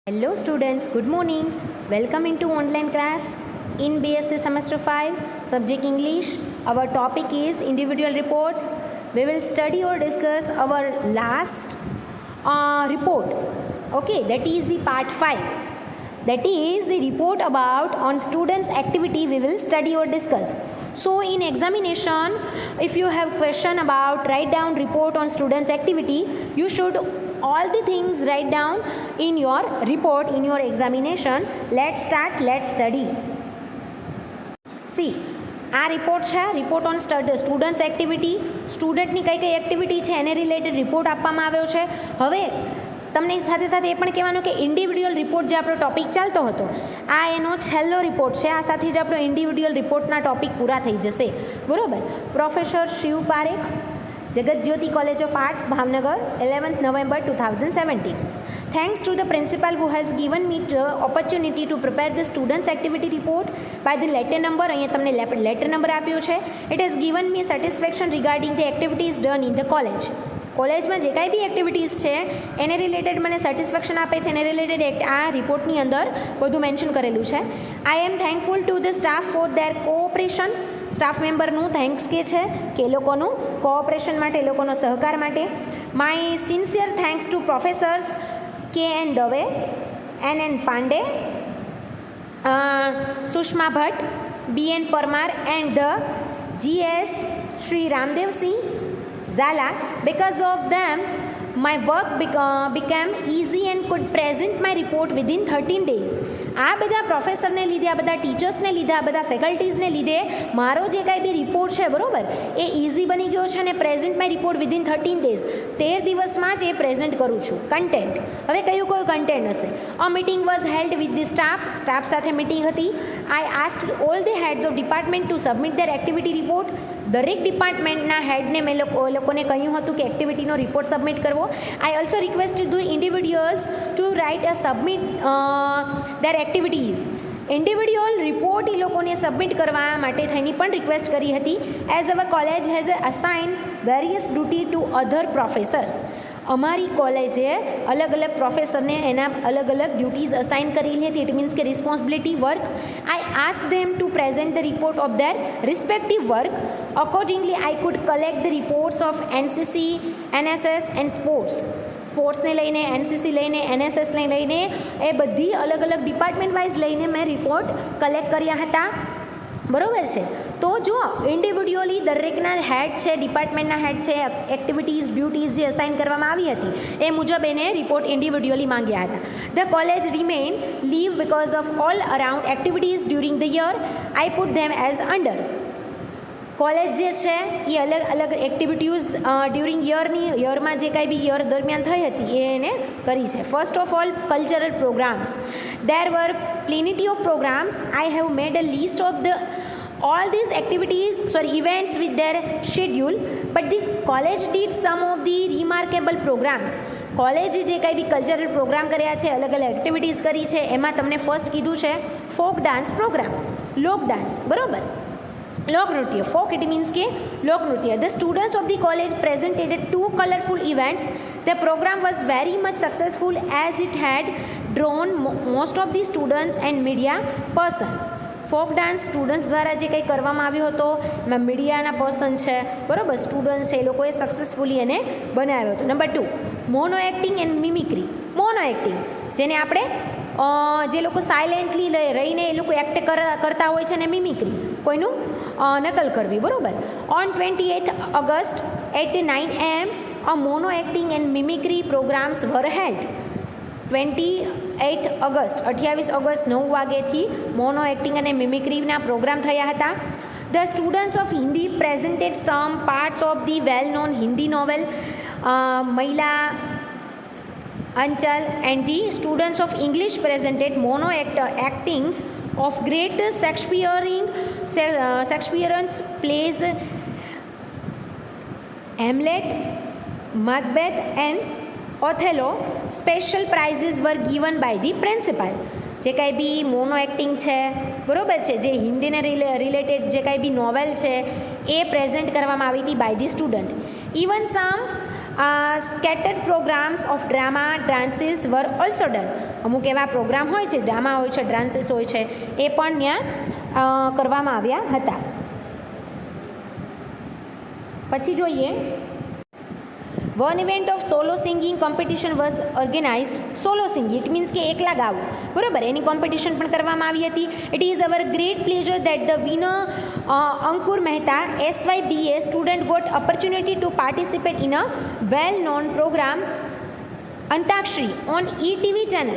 Hello students, good morning. Welcome into online class in BSc semester 5, subject English. Our topic is individual reports. We will study or discuss our last report. Okay, that is the part 5. That is the report about on students activity we will study or discuss. So in examination, if you have question about write down report on students activity, you should all the things write down in your report in your examination. Let's start, let's study. See, આ report છે, report on students activity. સ્ટુડન્ટની કઈ કઈ activity છે એને related report આપવામાં આવ્યો છે. હવે તમને સાથે સાથે એ પણ કહેવાનું કે ઇન્ડિવિડ્યુઅલ રિપોર્ટ જે આપણો ટોપિક ચાલતો હતો આ એનો છેલ્લો રિપોર્ટ છે. આ સાથે જ આપણો ઇન્ડિવિડ્યુઅલ રિપોર્ટના ટોપિક પૂરા થઈ જશે. બરાબર. Professor Shiv Parekh, Jagat-Jyoti College of Arts, Bhavnagar, 11th November 2017. Thanks to the principal who has given me the opportunity to prepare the students activity report by the letter number. અહીંયા તમને લેટર નંબર આપ્યો છે. It has given me satisfaction regarding the activities done in the college. કોલેજમાં જે કાંઈ બી activities છે એને related મને સેટિસ્ફેક્શન આપે છે, એને રિલેટેડ આ રિપોર્ટની અંદર બધું મેન્શન કરેલું છે. I am thankful to the staff for their cooperation. Staff મેમ્બરનું થેન્ક્સ કે છે કે એ લોકોનું કોઓપરેશન માટે, એ લોકોનો સહકાર માટે. My sincere thanks to professors KN Dave, NN Pandey, Sushma Bhatt, BN Parmar and the GS Shri Ramdevsinh Zala. Because of them, my work became easy and could present my report within 13 days. આ બધા પ્રોફેસરને લીધે, આ બધા ટીચર્સને લીધે, આ બધા ફેકલ્ટીઝને લીધે મારો જે કાંઈ બી રિપોર્ટ છે બરાબર એ ઇઝી બની ગયો છે અને present my report within 13 days, 13 દિવસમાં જ એ પ્રેઝન્ટ કરું છું. કન્ટેન્ટ, હવે કયું કન્ટેન્ટ હશે? A meeting was held with the staff સાથે મિટિંગ હતી. I asked all the heads of department to submit their activity report. દરેક ડિપાર્ટમેન્ટના હેડને મેં લોકોને કહ્યું હતું કે એક્ટિવિટીનો રિપોર્ટ સબમિટ કરવો. I also requested the individuals to write a submit their activities. Individual report એ લોકોને સબમિટ કરવા માટે થઈને પણ રિક્વેસ્ટ કરી હતી. As our college has assign various duty to other professors. અમારી કોલેજે અલગ અલગ પ્રોફેસરને એના અલગ અલગ ડ્યુટીઝ અસાઇન કરેલી હતી. ઇટ મીન્સ કે responsibility work. I ask them to present the report of their respective work. Accordingly I could collect the reports of NCC, NSS and સ્પોર્ટ્સને લઈને, NCC લઈને, NSSને લઈને, એ બધી અલગ અલગ ડિપાર્ટમેન્ટ વાઇઝ લઈને મેં રિપોર્ટ કલેક્ટ કર્યા હતા. બરાબર છે. તો જો ઇન્ડિવિડ્યુઅલી દરેકના હેડ છે, ડિપાર્ટમેન્ટના હેડ છે, એક્ટિવિટીઝ ડ્યુટીઝ જે અસાઇન કરવામાં આવી હતી એ મુજબ એને રિપોર્ટ ઇન્ડિવિડ્યુઅલી માંગ્યા હતા. The college remain live because of all around activities during the year. I put them as under. College જે છે એ અલગ અલગ એક્ટિવિટીઝ ડ્યુરિંગ યરમાં જે કાંઈ બી યર દરમિયાન થઈ હતી એ એને કરી છે. First of all cultural programs. There were plenty of programs. I have made a list of the all these activities, events with their schedule, but the college did some of the remarkable programs. College જે કાંઈ બી cultural programme કર્યા છે, અલગ અલગ activities કરી છે. એમાં તમને ફર્સ્ટ કીધું છે ફોક ડાન્સ પ્રોગ્રામ, લોક ડાન્સ. બરાબર. લોકનૃત્ય, ફોક ઇટ મીન્સ કે લોકનૃત્ય. The students of the college presented 2 colorful events. The program was very much successful as it had drawn most of the students and media persons. Folk dance students દ્વારા જે કંઈ કરવામાં આવ્યો હતો એમાં મીડિયાના પર્સન છે, બરાબર, સ્ટુડન્ટ છે, એ લોકોએ સક્સેસફુલી એને બનાવ્યો હતો. Number 2, mono acting and mimicry. Mono acting જેને આપણે જે લોકો સાયલેન્ટલી રહીને એ લોકો એક્ટ કરતા હોય છે, ને મિમિક્રી કોઈનું નકલ કરવી. બરાબર. On 28th August at 9 AM a mono acting and mimicry programs were held. 28 August 9 વાગ્યાથી મોનો એક્ટિંગ અને મિમિક્રીના પ્રોગ્રામ થયા હતા. The students of Hindi presented some parts of the well known Hindi novel Mahila Anchal and the students of English presented mono actings of great Shakespeareans plays Hamlet, Macbeth and Othello. Special prizes were given by the principal. જે કાંઈ બી mono acting છે, બરાબર છે, જે હિન્દીને related જે કાંઈ બી novel છે એ present કરવામાં આવી હતી by the student. Even some scattered programs of drama dances were also done. અમુક એવા પ્રોગ્રામ હોય છે, ડ્રામા હોય છે, ડાન્સીસ હોય છે, એ પણ ત્યાં કરવામાં આવ્યા હતા. પછી જોઈએ, one event of solo singing competition was organised. Solo singing it means કે એકલા ગાવું, બરાબર, એની કોમ્પિટિશન પણ કરવામાં આવી હતી. It is our great pleasure that the winner Ankur Mehta SYBA student got opportunity to participate in a well known program Antakshari on ETV channel.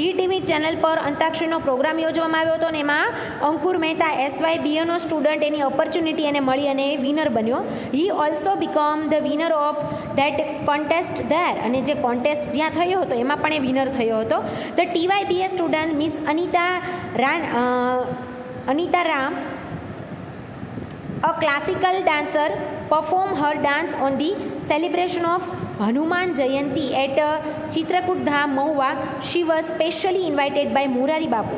ETV channel પર અંતાક્ષરીનો પ્રોગ્રામ યોજવામાં આવ્યો હતો અને એમાં અંકુર મહેતા SYBAનો સ્ટુડન્ટ એની ઓપોર્ચ્યુનિટી એને મળી અને એ વિનર બન્યો. He also become the winner of that contest there, અને જે કોન્ટેસ્ટ જ્યાં થયો હતો એમાં પણ એ વિનર થયો હતો. The TYBA student miss Anita Ram a classical dancer perform her dance on the celebration of Hanuman Jayanti at Chitrakoot Dham, Mahua. She was specially invited by Murari Bapu.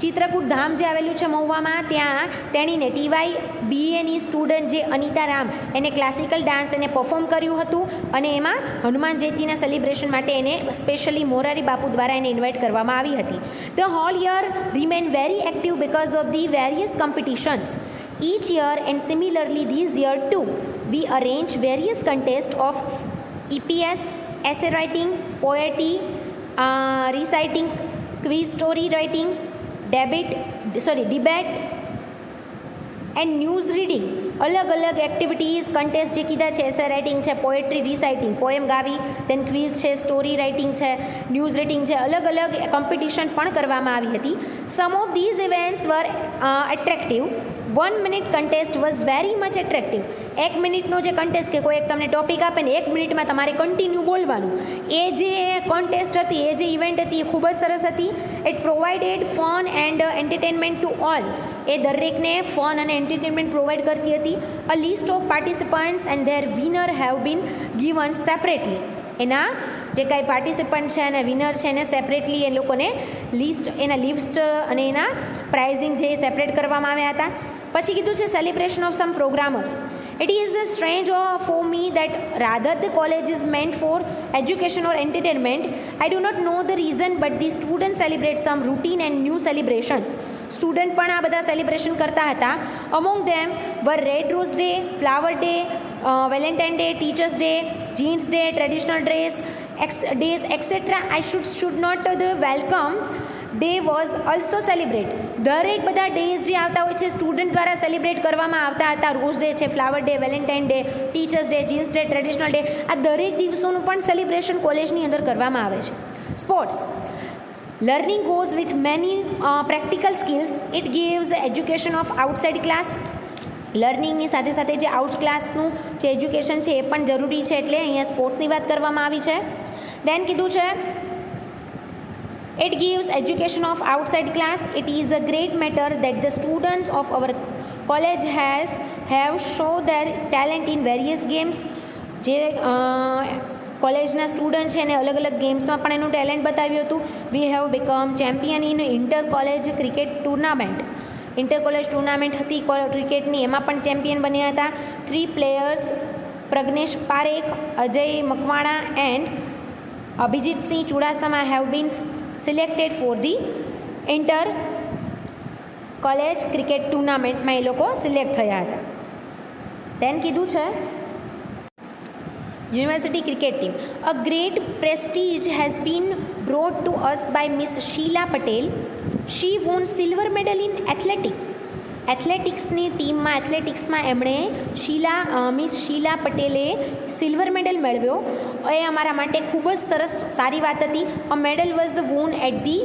Chitrakoot Dham જે આવેલું છે મહુવામાં, ત્યાં તેણીને TYBAની સ્ટુડન્ટ જે અનિતા રામ એને ક્લાસિકલ ડાન્સ એને પરફોર્મ કર્યું હતું અને એમાં હનુમાન જયંતીના સેલિબ્રેશન માટે એને સ્પેશિયલી મોરારી બાપુ દ્વારા એને ઇન્વાઇટ કરવામાં આવી હતી. The whole year remain very active because of the various competitions each year, and similarly this year too we arrange various contests of EPS, essay writing, poetry, reciting, quiz story writing, debate and news reading. અલગ અલગ activities contest જે કીધા છે, essay writing છે, poetry reciting, poem ગાવી, then quiz છે, story writing છે, news reading છે, અલગ અલગ કોમ્પિટિશન પણ કરવામાં આવી હતી. Some of these events were attractive. 1 minute contest was very much attractive. 1 મિનિટનો જે કન્ટેસ્ટ કે કોઈ એક તમને ટોપિક આપે ને 1 મિનિટમાં તમારે કન્ટિન્યુ બોલવાનું, એ જે કોન્ટેસ્ટ હતી, એ જે ઇવેન્ટ હતી, એ ખૂબ જ સરસ હતી. It provided fun and entertainment to all. એ દરેકને ફન અને એન્ટરટેનમેન્ટ પ્રોવાઈડ કરતી હતી. A list of participants and their winner have been given separately. એના જે કાંઈ પાર્ટિસિપન્ટ છે અને વિનર છે એને સેપરેટલી એ લોકોને એના લિસ્ટ અને એના પ્રાઇઝિંગ જે સેપરેટ કરવામાં આવ્યા હતા. પછી કીધું છે celebration of some programmers. It is strange for me that rather the college is meant for education or entertainment. I do not know the reason but the student celebrate some routine and new celebrations. Student પણ આ બધા celebration કરતા હતા. Among them were red rose day, flower day, Valentine day, teachers day, jeans day, traditional dress days etc. I should not the welcome day was also celebrate. દરેક બધા days જે આવતા હોય છે સ્ટુડન્ટ દ્વારા સેલિબ્રેટ કરવામાં આવતા હતા. રોઝ ડે છે, flower day, Valentine day, teachers day, jeans day, traditional day, આ દરેક દિવસોનું પણ સેલિબ્રેશન કોલેજની અંદર કરવામાં આવે છે. Sports. Learning goes with many practical skills. It gives education of outside class. લર્નિંગની સાથે સાથે જે આઉટ ક્લાસનું જે એજ્યુકેશન છે એ પણ જરૂરી છે, એટલે અહીંયા સ્પોર્ટ્સની વાત કરવામાં આવી છે. દેન કીધું છે it gives education of outside class. It is a great matter that the students of our college have show their talent in various games. જે કોલેજના સ્ટુડન્ટ છે એને અલગ અલગ ગેમ્સમાં પણ એનું ટેલેન્ટ બતાવ્યું હતું. We have become champion in inter college cricket tournament. Inter college tournament હતી ક્રિકેટની, એમાં પણ ચેમ્પિયન બન્યા હતા. 3 players Pragnesh Parekh, Ajay Makwana and Abhijit Singh Chudasama have been selected for the inter college cricket ટુર્નામેન્ટમાં એ લોકો સિલેક્ટ થયા હતા. દેન કીધું છે university cricket team. A great prestige has been brought to us by miss Sheela Patel. She won silver medal in athletics. એથ્લેટિક્સની ટીમમાં એથ્લેટિક્સમાં એમણે miss શીલા પટેલે સિલ્વર મેડલ મેળવ્યો. એ અમારા માટે ખૂબ જ સરસ સારી વાત હતી. A medal was won at the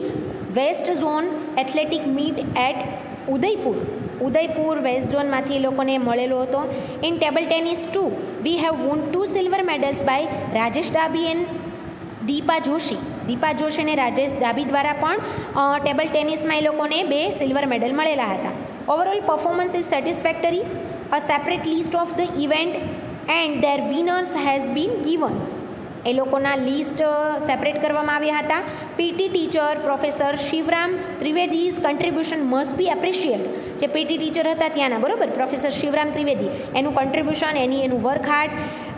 west zone athletic meet at Udaipur west ઝોનમાંથી એ લોકોને મળેલો હતો. In table tennis too we have won 2 silver medals by Rajesh Dabhi and Deepa Joshi. Deepa Joshi અને રાજેશ ડાબી દ્વારા પણ ટેબલ ટેનિસમાં એ લોકોને 2 સિલ્વર મેડલ મળેલા હતા. Overall performance is satisfactory. A separate list of the event and their winners has been given. એ લોકોના લિસ્ટ સેપરેટ કરવામાં આવ્યા હતા. PT teacher professor Shivram Trivedi's contribution must be appreciate. જે પીટી ટીચર હતા ત્યાંના, બરાબર, પ્રોફેસર શિવરામ ત્રિવેદી, એનું કન્ટ્રીબ્યુશન, એનું વર્ક હાર્ડ,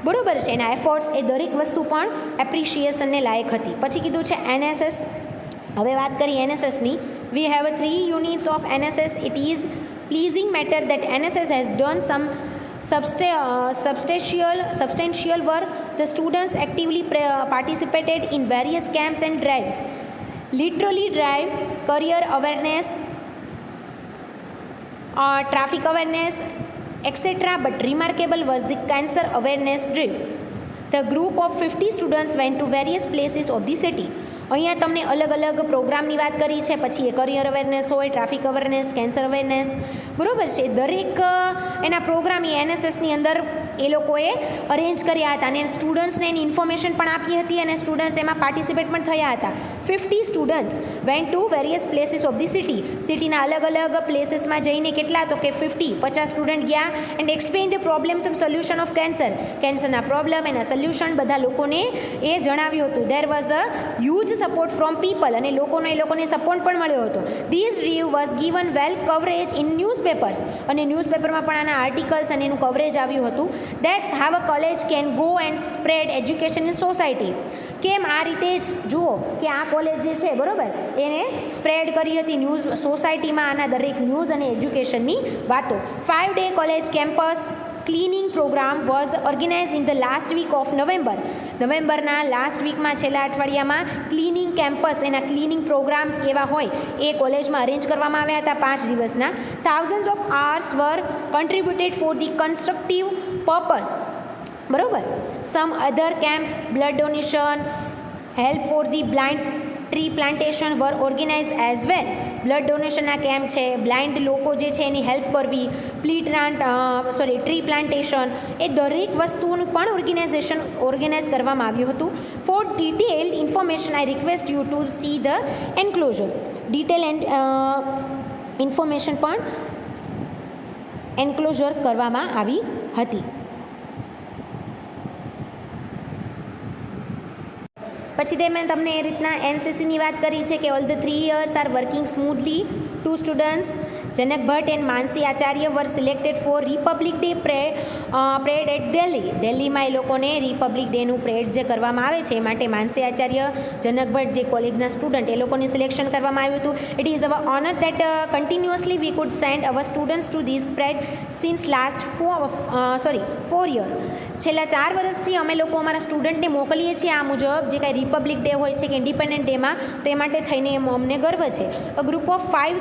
બરાબર છે, એના એફર્ટ્સ, એ દરેક વસ્તુ પણ એપ્રિશિએશનને લાયક હતી. પછી કીધું છે એનએસએસ હવે વાત કરીએ એનએસએસની. We have 3 units of NSS. It is pleasing matter that NSS has done some substantial work. The students actively participated in various camps and drives. Literally drive, career awareness, traffic awareness, etc. But remarkable was the cancer awareness drill. The group of 50 students went to various places of the city. અહીંયા તમને અલગ અલગ પ્રોગ્રામની વાત કરી છે, પછી એ career awareness હોય, ટ્રાફિક અવેરનેસ, કેન્સર અવેરનેસ, બરાબર છે. દરેક એના પ્રોગ્રામ એ એનએસએસની અંદર એ લોકોએ અરેન્જ કર્યા હતા અને સ્ટુડન્ટ્સને એની ઇન્ફોર્મેશન પણ આપી હતી અને સ્ટુડન્ટ્સ એમાં પાર્ટિસિપેટ પણ થયા હતા. 50 students went to various places of the city. સિટીના અલગ અલગ પ્લેસીસમાં જઈને કેટલા, તો કે 50 સ્ટુડન્ટ ગયા and explain the problems of solution of કેન્સરના પ્રોબ્લેમ, એના સોલ્યુશન બધા લોકોને એ જણાવ્યું હતું. There was a huge support from people, અને એ લોકોને સપોર્ટ પણ મળ્યો હતો. ધીઝ રીવ was given well coverage in newspapers, અને ન્યૂઝપેપરમાં પણ આના આર્ટિકલ્સ અને એનું કવરેજ આવ્યું હતું. That's how a college can go and spread education in society. કેમ આ રીતે જ જુઓ કે આ કોલેજ જે છે, બરાબર, એને સ્પ્રેડ કરી હતી ન્યૂઝ સોસાયટીમાં આના દરેક ન્યૂઝ અને એજ્યુકેશનની વાતો. 5-day college campus cleaning program was organize in the last week of નવેમ્બરના લાસ્ટ વીકમાં, છેલ્લા અઠવાડિયામાં ક્લિનિંગ કેમ્પસ, એના ક્લિનિંગ પ્રોગ્રામ્સ કેવા હોય એ કોલેજમાં અરેન્જ કરવામાં આવ્યા હતા 5 દિવસના. Thousands of hours were contributed for the constructive purpose, બરાબર. Some other camps, blood donation, help for the blind tree plantation were organize as well. Blood ડોનેશનના કેમ્પ છે, બ્લાઇન્ડ લોકો જે છે એની હેલ્પ કરવી, ટ્રી પ્લાન્ટેશન, એ દરેક વસ્તુઓનું પણ ઓર્ગેનાઇઝ કરવામાં આવ્યું હતું. For detailed information I request you to see the enclosure. Detail information પણ એન્ક્લોઝર કરવામાં આવી હતી. પછી મેં તમને એ રીતના એનસીસીની વાત કરી છે કે all the 3 years are working smoothly. 2 students, Janak Bhatt and Mansi Acharya, were selected for Republic Day parade at Delhi. દિલ્હીમાં એ લોકોને રિપબ્લિક ડેનું પ્રેડ જે કરવામાં આવે છે એ માટે માનસી આચાર્ય, જનક ભટ્ટ જે કોલેજના સ્ટુડન્ટ, એ લોકોનું સિલેક્શન કરવામાં આવ્યું હતું. It is our honour that continuously we could send our students to this parade since last 4 years. છેલ્લા 4 વર્ષથી અમે લોકો અમારા સ્ટુડન્ટને મોકલીએ છીએ આ મુજબ, જે કાંઈ રિપબ્લિક ડે હોય છે કે ઇન્ડિપેન્ડન્ટ ડેમાં, તો એ માટે થઈને અમને ગર્વ છે. અ group of 5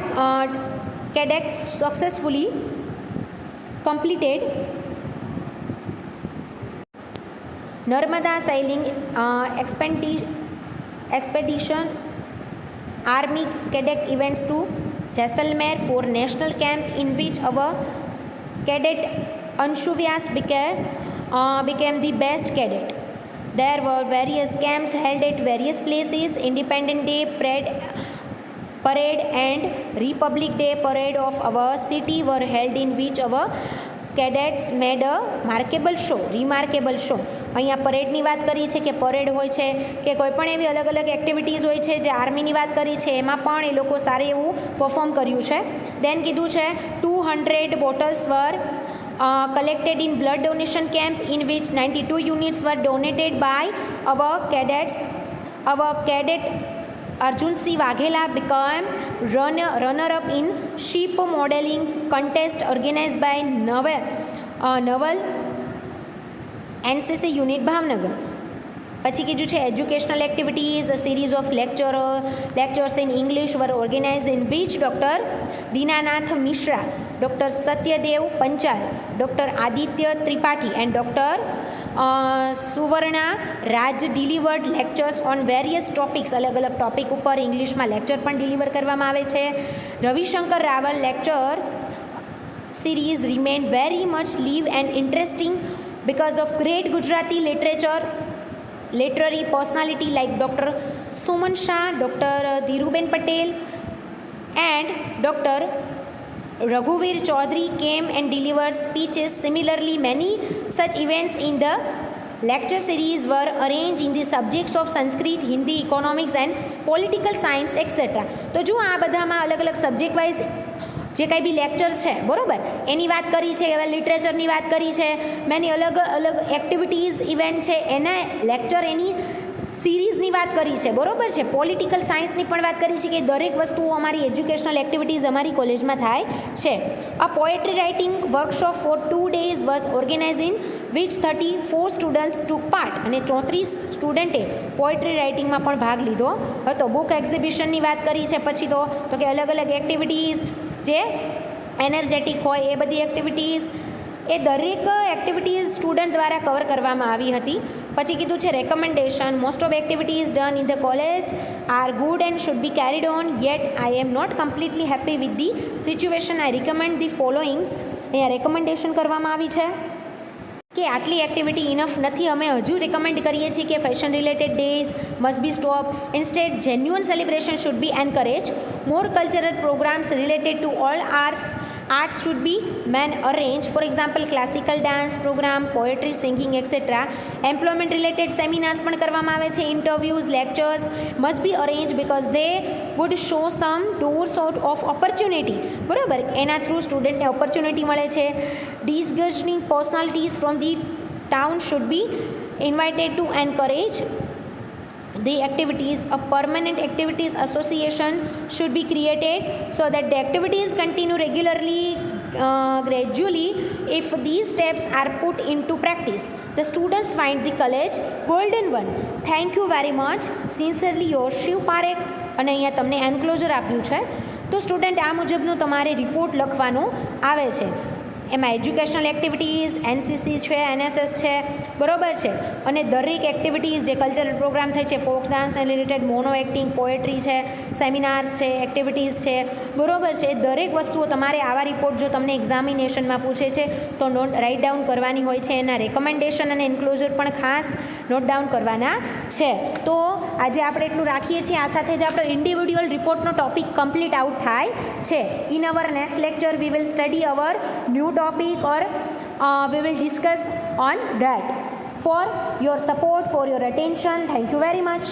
cadets successfully completed Narmada sailing expedition army cadet events to Jaisalmer for national camp, in which our cadet Anshu Vyas became the best cadet. There were various camps held at various places. Independence Day parade and Republic Day parade of our city were held, in which our cadets made a remarkable show. અહીંયા પરેડની વાત કરી છે કે parade હોય છે કે કોઈ પણ એવી અલગ અલગ એક્ટિવિટીઝ હોય છે, જે આર્મીની વાત કરી છે એમાં પણ એ લોકો સારું એવું પરફોર્મ કર્યું છે. દેન કીધું છે 200 bottles were collected in blood donation camp, in which 92 units were donated by our cadets. Our cadet Arjun C. Waghela became runner-up in ship modeling contest organized by Naval NCC unit Bhavnagar. પછી કીધું છે educational activities, a series of lectures in English were organized, in which Dr. Dinanath Mishra, Dr. Satyadev Panchal, Dr. Aditya Tripathi and Dr. Suvarna Raj delivered lectures on various topics. અલગ અલગ topic ઉપર ઇંગ્લિશમાં lecture પણ deliver કરવામાં આવે છે. Ravishankar Raval lecture series remained very much live and interesting because of great Gujarati literary personality like Dr. Suman Shah, Dr. Dhiruben Patel and Dr. Raghuveer Chaudhary came and delivered speeches. Similarly, many such events in the lecture series were arranged in the subjects of Sanskrit, Hindi, economics and political science, etc. તો જો આ બધામાં અલગ અલગ subject wise જે કાંઈ બી lecture છે, બરાબર, એની વાત કરી છે, એવા લિટરેચરની વાત કરી છે, મેની અલગ અલગ એક્ટિવિટીઝ ઇવેન્ટ છે, એના લેક્ચર એની સિરીઝની વાત કરી છે, બરોબર છે. પોલિટિકલ સાયન્સની પણ વાત કરી છે કે દરેક વસ્તુઓ અમારી એજ્યુકેશનલ એક્ટિવિટીઝ અમારી કોલેજમાં થાય છે. A poetry writing workshop for 2 days was organize in which 34 students took part, અને 34 સ્ટુડન્ટે પોએટ્રી રાઇટિંગમાં પણ ભાગ લીધો હતો. બુક એક્ઝિબિશનની વાત કરી છે. પછી તો કે અલગ અલગ એક્ટિવિટીઝ જે એનર્જેટિક હોય એ બધી એક્ટિવિટીઝ, એ દરેક એક્ટિવિટીઝ સ્ટુડન્ટ દ્વારા કવર કરવામાં આવી હતી. પછી કીધું છે recommendation. Most of activities done in the college are good and should be carried on, yet I am not completely happy with the situation. I recommend the followings. અહીંયા recommendation કરવામાં આવી છે કે આટલી એક્ટિવિટી ઇનફ નથી, અમે હજુ recommend કરીએ છીએ કે fashion related days must be stop. Instead genuine celebration should be encourage. More cultural programs related to all arts should be man arrange. For example classical dance program, poetry, singing etcetera. Employment related seminars પણ કરવામાં આવે છે. Interviews, lectures must be arrange because they would show some doors of opportunity. બરાબર, એના through સ્ટુડન્ટને opportunity મળે છે. Disgusting personalities from the town should be invited two encourage the activities. A permanent activities association should be created so that the activities continue regularly, gradually. If these steps are put into practice, the students find the college golden one. Thank you very much. Sincerely yours, Shiv Parekh. અને અહીંયા તમને enclosure આપ્યું છે. તો student આ મુજબનું તમારે report લખવાનો આવે છે. એમાં એજ્યુકેશનલ એક્ટિવિટીઝ, એનસીસી છે, એનએસએસ છે, બરોબર છે, અને દરેક એક્ટિવિટીઝ જે કલ્ચરલ પ્રોગ્રામ થાય છે, ફોક ડાન્સને રિલેટેડ, મોનો એક્ટિંગ, પોએટ્રી છે, સેમિનાર્સ છે, એક્ટિવિટીઝ છે, બરોબર છે. દરેક વસ્તુઓ તમારે આવા રિપોર્ટ જો તમને એક્ઝામિનેશનમાં પૂછે છે તો નોટ રાઇટ ડાઉન કરવાની હોય છે. એના રેકમેન્ડેશન અને એન્ક્લોઝર પણ ખાસ નોટ ડાઉન કરવાના છે. તો આજે આપણે એટલું રાખીએ છીએ. આ સાથે જ આપણો ઇન્ડિવિડ્યુઅલ રિપોર્ટનો ટોપિક કમ્પ્લીટ આઉટ થાય છે. In our next lecture we will study our new topic or we will discuss on that. For your support, for your attention, thank you very much.